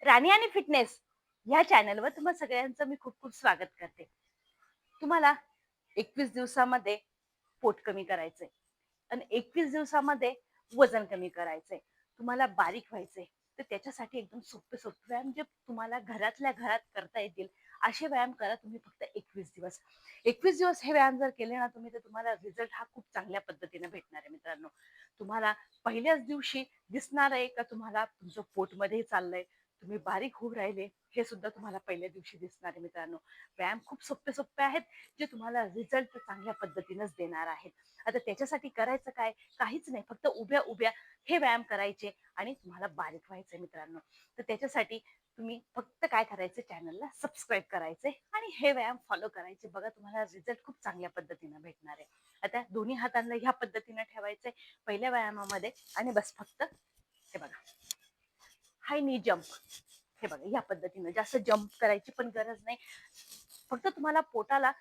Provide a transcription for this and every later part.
राणी आणि फिटनेस ह्या चॅनलवर तुम्हा सगळ्यांचं मी खूप खूप स्वागत करते. तुम्हाला 21 दिवसामध्ये पोट कमी करायचंय आणि 21 दिवसामध्ये वजन कमी करायचंय. तुम्हाला बारीक व्हायचंय. तर त्याच्यासाठी एकदम सोपे सोपे व्यायाम जे तुम्हाला घरातल्या घरात करता येतील असे व्यायाम करा तुम्ही फक्त 21 दिवस. 21 दिवस हे व्यायाम जर केले ना तुम्ही तर तुम्हाला रिझल्ट हा खूप चांगल्या पद्धतीने भेटणार आहे मित्रांनो. तुम्हाला पहिल्याच दिवशी दिसणार आहे का तुम्हाला तुमचं पोटमध्ये चाललंय, तुम्ही बारीक होऊ राहिले हे सुद्धा तुम्हाला पहिल्या दिवशी दिसणार आहे मित्रांनो. व्यायाम खूप सोपे सोपे आहेत जे तुम्हाला रिझल्ट चांगल्या पद्धतीनेच देणार आहेत. आता त्याच्यासाठी करायचं काय? काहीच नाही, फक्त उभ्या उभ्या हे व्यायाम करायचे आणि तुम्हाला बारीक व्हायचंय मित्रांनो. तर त्याच्यासाठी तुम्ही फक्त काय करायचं, चॅनलला सबस्क्राईब करायचे आणि हे व्यायाम फॉलो करायचे. बघा तुम्हाला रिझल्ट खूप चांगल्या पद्धतीने भेटणार आहे. आता दोन्ही हातांना ह्या पद्धतीने ठेवायचंय पहिल्या व्यायामामध्ये आणि बस फक्त हे बघा, हाय नी जम्प. हे बघा या पद्धतीने जास्त जम्प करायची पण गरज नाही. फक्त तुम्हाला पोटाला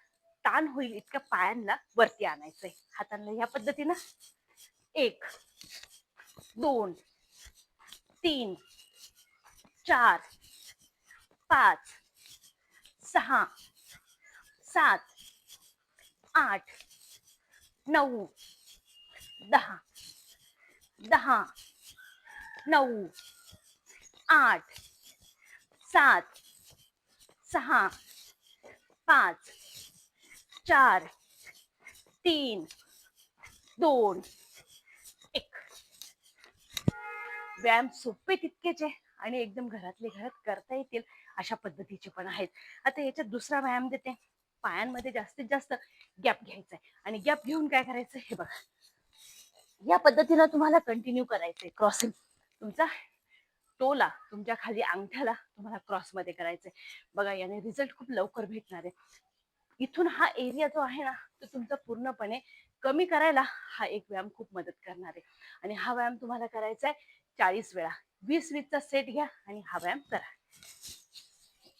ताण होईल इतक्या पायांना वरती आणायचंय. हातांना ह्या पद्धतीनं 1, 2, 3, 4, 5, 6, 7, 8, 9, 10, 10, 9, 8, 7, 6, 5, 4, 3, 2, 1. व्यायाम सोपे तितकेच आहे आणि एकदम घरातले घरात करता येतील अशा पद्धतीचे पण आहेत. आता याच्यात दुसरा व्यायाम देते. पायांमध्ये जास्तीत जास्त गॅप घ्यायचा आहे आणि गॅप घेऊन काय करायचं हे बघा, या पद्धतीनं तुम्हाला कंटिन्यू करायचंय. क्रॉसिंग तुमचा टोला तुमच्या खाली अंगठ्याला तुम्हाला क्रॉसमध्ये करायचंय. बघा याने रिझल्ट खूप लवकर भेटणार आहे. इथून हा एरिया जो आहे ना तो तुमचा पूर्णपणे कमी करायला हा एक व्यायाम खूप मदत करणार आहे. आणि हा व्यायाम तुम्हाला करायचा आहे 40 वेळा. 20-20चा सेट घ्या आणि हा व्यायाम करा.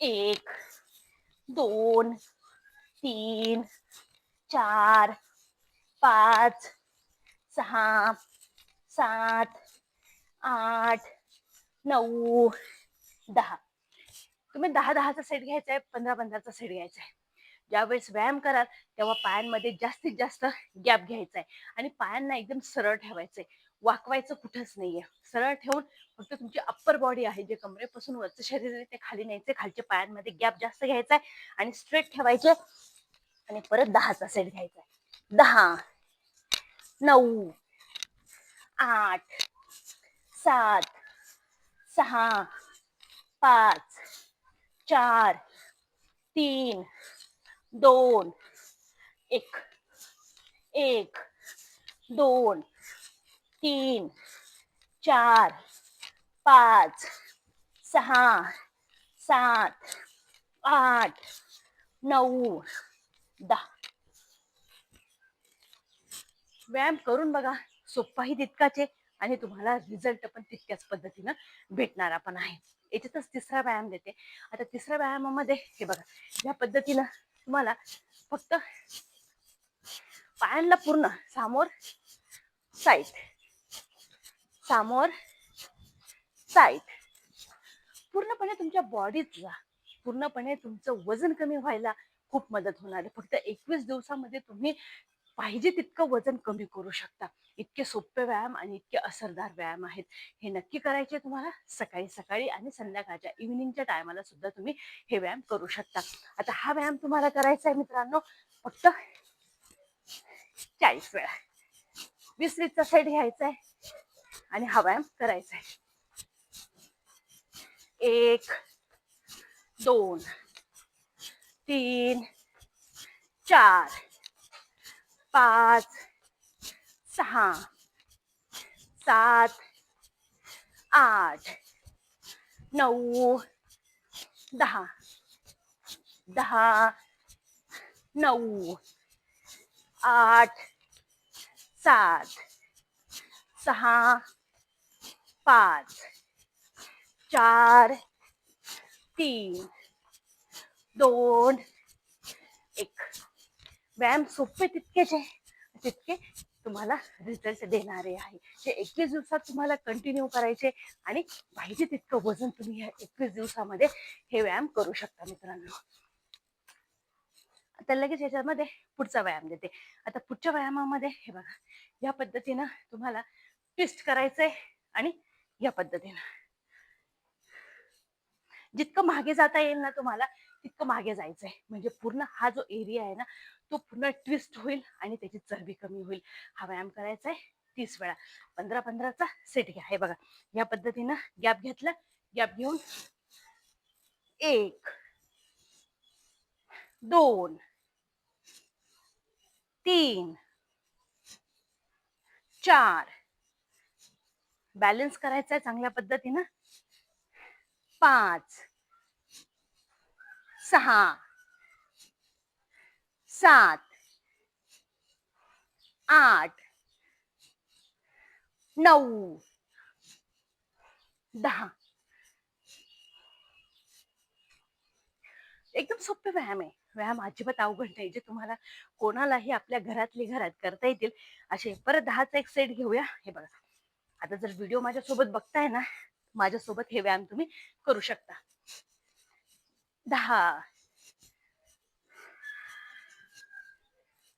1, 2, 3, 4, 5, 6, 7, 8, 9, 10. तुम्ही 10-10चा सेट घ्यायचा आहे, 15-15चा सेट घ्यायचा आहे. ज्यावेळेस व्यायाम कराल तेव्हा पायांमध्ये जास्तीत जास्त गॅप घ्यायचा आहे आणि पायांना एकदम सरळ ठेवायचंय. वाकवायचं कुठंच नाहीये. सरळ ठेवून फक्त तुमची अप्पर बॉडी आहे जे कमरेपासून वरचं शरीर आहे ते खाली न्यायचे. खालच्या पायांमध्ये गॅप जास्त घ्यायचा आहे आणि स्ट्रेट ठेवायचे आणि परत 10चा सेट घ्यायचा आहे. 10, 9, 8, 7, 6, 5, 4, 3, 2, 1. 1, 2, 3, 4, 5, 6, 7, 8, 9, 10. व्यायाम करून बघा, सोपाही तितकाच आहे आणि तुम्हाला रिझल्ट पण तितक्याच पद्धतीनं भेटणारा पण आहे. याच्यातच तिसरा व्यायाम देते. आता तिसऱ्या व्यायामामध्ये हे बघा, या पद्धतीनं तुम्हाला फक्त पायांना पूर्ण समोर साईड, समोर साईड, पूर्णपणे तुमच्या बॉडीचा पूर्णपणे तुमचं वजन कमी व्हायला खूप मदत होणार आहे. फक्त 21 दिवसामध्ये तुम्ही पाहिजे तितकं वजन कमी करू शकता. इतके सोपे व्यायाम आणि इतके असरदार व्यायाम आहेत. हे नक्की करायचे तुम्हाला. सकाळी सकाळी आणि संध्याकाळच्या इव्हिनिंगच्या टायमाला सुद्धा तुम्ही हे व्यायाम करू शकता. आता हा व्यायाम तुम्हाला करायचा आहे मित्रांनो फक्त 40 वेळा. 20-20चा सेट घ्यायचा आहे आणि हा व्यायाम करायचा आहे. 1, 2, 3, 4, 5, 6, 7, 8, 9, 10, 10, 9, 8, 7, 6, 5, 4, 3, 2, 1. व्यायाम सोपे तितकेच आहे तितके तुम्हाला रिझल्ट देणारे आहे. हे 21 दिवसात तुम्हाला कंटिन्यू करायचे आणि पाहिजे तितकं वजन तुम्ही या 21 दिवसामध्ये हे व्यायाम करू शकता मित्रांनो. आता लगेच याच्यामध्ये पुढचा व्यायाम देते. आता पुढच्या व्यायामामध्ये हे बघा, या पद्धतीनं तुम्हाला ट्विस्ट करायचंय आणि या पद्धतीनं जितकं मागे जाता येईल ना तुम्हाला तितकं मागे जायचंय. म्हणजे पूर्ण हा जो एरिया आहे ना तो पूर्ण ट्विस्ट होईल आणि त्याची चरबी कमी होईल. हा व्यायाम करायचा आहे 30 वेळा. 15-15चा सेट घ्या. हे बघा, या पद्धतीनं गॅप घेतला, गॅप घेऊन 1, 2, 3, 4, बॅलन्स करायचा आहे चांगल्या पद्धतीनं, 5, 6, 7, 8, 9, 10. एकदम सोपे व्यायाम आहे. व्यायाम अजिबात अवघड नाही, जे तुम्हाला कोणालाही आपल्या घरातली घरात करता येतील असे. परत 10चा एक सेट घेऊया. हे बघा, आता जर व्हिडिओ माझ्यासोबत बघताय ना, माझ्यासोबत हे व्यायाम तुम्ही करू शकता. 10,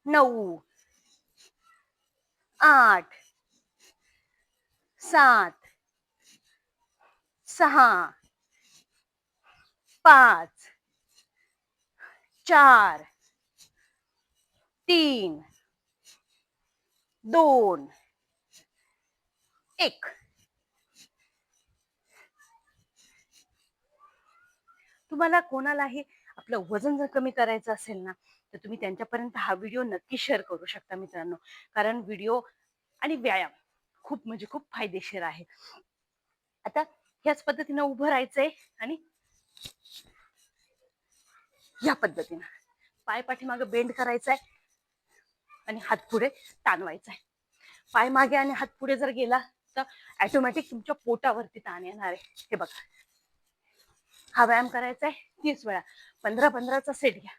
9, 8, 7, 6, 5, 4, 3, 2, 1. तुम्हाला कोणालाही आपलं वजन जर कमी करायचं असेल ना, तर तुम्ही त्यांच्यापर्यंत हा व्हिडिओ नक्की शेअर करू शकता मित्रांनो. कारण व्हिडिओ आणि व्यायाम खूप म्हणजे खूप फायदेशीर आहे. आता ह्याच पद्धतीनं उभं राहायचंय आणि या पद्धतीनं पाय पाठीमागे बेंड करायचाय आणि हात पुढे टाणवायचा आहे. पाय मागे आणि हात पुढे जर गेला तर ऑटोमॅटिक तुमच्या पोटावरती ताण येणार आहे. हे बघा, हा व्यायाम करायचा आहे 30 वेळा. 15-15चा सेट घ्या.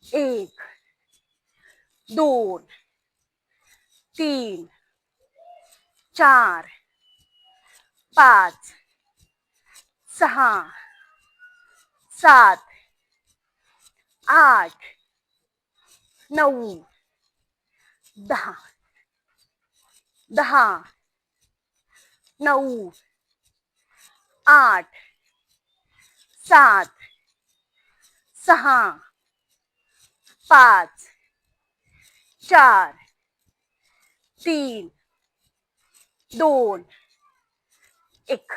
1, 2, 3, 4, 5, 6, 7, 8, 9, 10, 10, 9, 8, 7, 6, 5, 4, 3, 2, 1.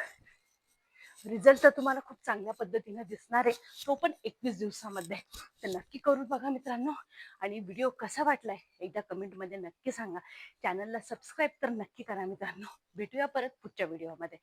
रिझल्ट तर तुम्हाला खूप चांगल्या पद्धतीने दिसणार आहे, तो पण 21 दिवसामध्ये. तर नक्की करून बघा मित्रांनो. आणि व्हिडिओ कसा वाटलाय एकदा कमेंटमध्ये नक्की सांगा. चॅनलला सबस्क्राईब तर नक्की करा मित्रांनो. भेटूया परत पुढच्या व्हिडिओमध्ये.